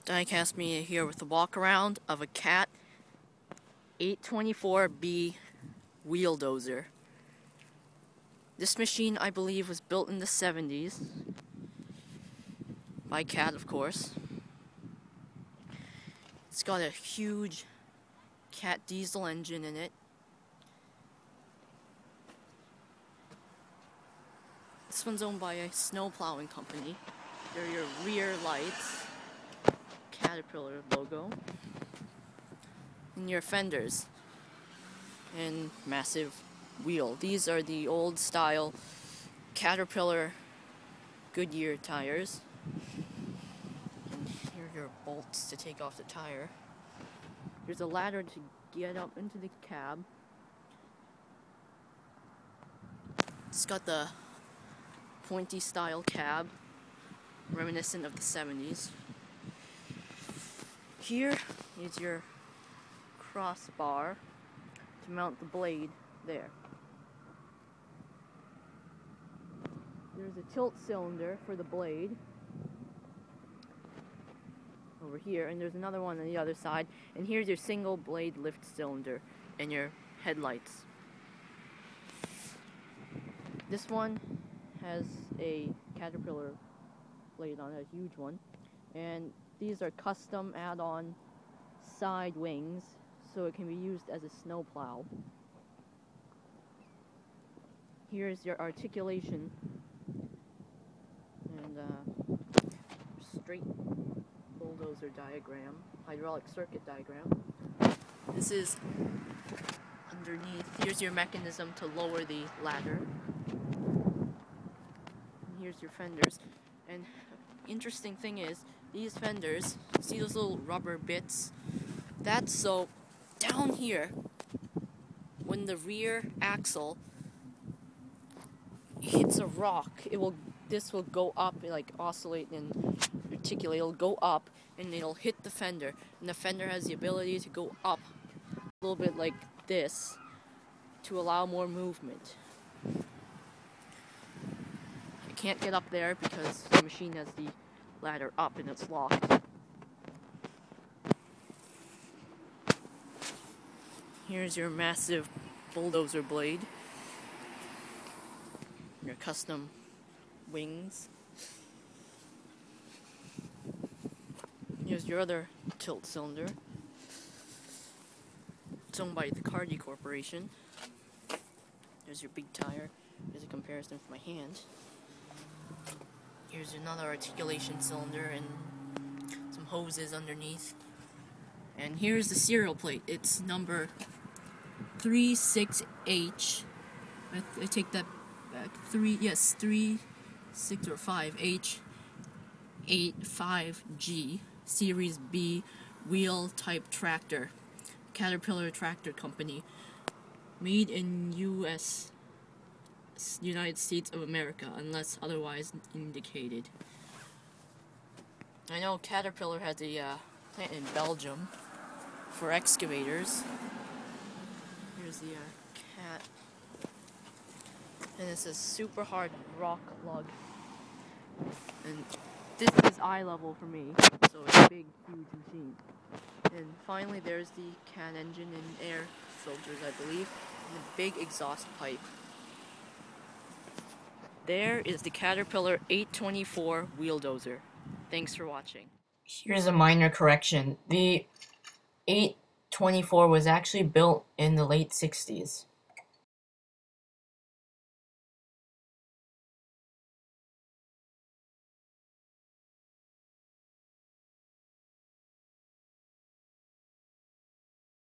Diecastmania here with the walk around of a Cat 824B wheel dozer. This machine, I believe, was built in the 70s by Cat, of course. It's got a huge Cat diesel engine in it. This one's owned by a snow plowing company. They're your rear lights, Caterpillar logo, and your fenders, and massive wheel. These are the old style Caterpillar Goodyear tires. And here are your bolts to take off the tire. There's a ladder to get up into the cab. It's got the pointy style cab, reminiscent of the 70s. Here is your crossbar to mount the blade there. There's a tilt cylinder for the blade over here, and there's another one on the other side. And here's your single blade lift cylinder and your headlights. This one has a Caterpillar blade on it, a huge one, and these are custom add-on side wings, so it can be used as a snow plow. Here's your articulation and straight bulldozer diagram, hydraulic circuit diagram. This is underneath. Here's your mechanism to lower the ladder. And here's your fenders. And interesting thing is, these fenders, see those little rubber bits? That's so down here, when the rear axle hits a rock, this will go up, like oscillate and articulate. It'll go up and it'll hit the fender, and the fender has the ability to go up a little bit like this to allow more movement. I can't get up there because the machine has the ladder up and it's locked. Here's your massive bulldozer blade, your custom wings. Here's your other tilt cylinder. It's owned by the Cardi Corporation. There's your big tire. There's a comparison with my hand. Here's another articulation cylinder and some hoses underneath. And here's the serial plate. It's number 36H. I take that back. 36 or 5H 85G Series B wheel type tractor. Caterpillar Tractor Company. Made in United States of America, unless otherwise indicated. I know Caterpillar has a plant in Belgium for excavators. Here's the Cat. And it says super hard rock lug. And this is eye level for me, so it's a big, huge machine. And finally there's the Cat engine and air filters, I believe, and a big exhaust pipe. There is the Caterpillar 824 wheel dozer. Thanks for watching. Here's a minor correction. The 824 was actually built in the late 60s.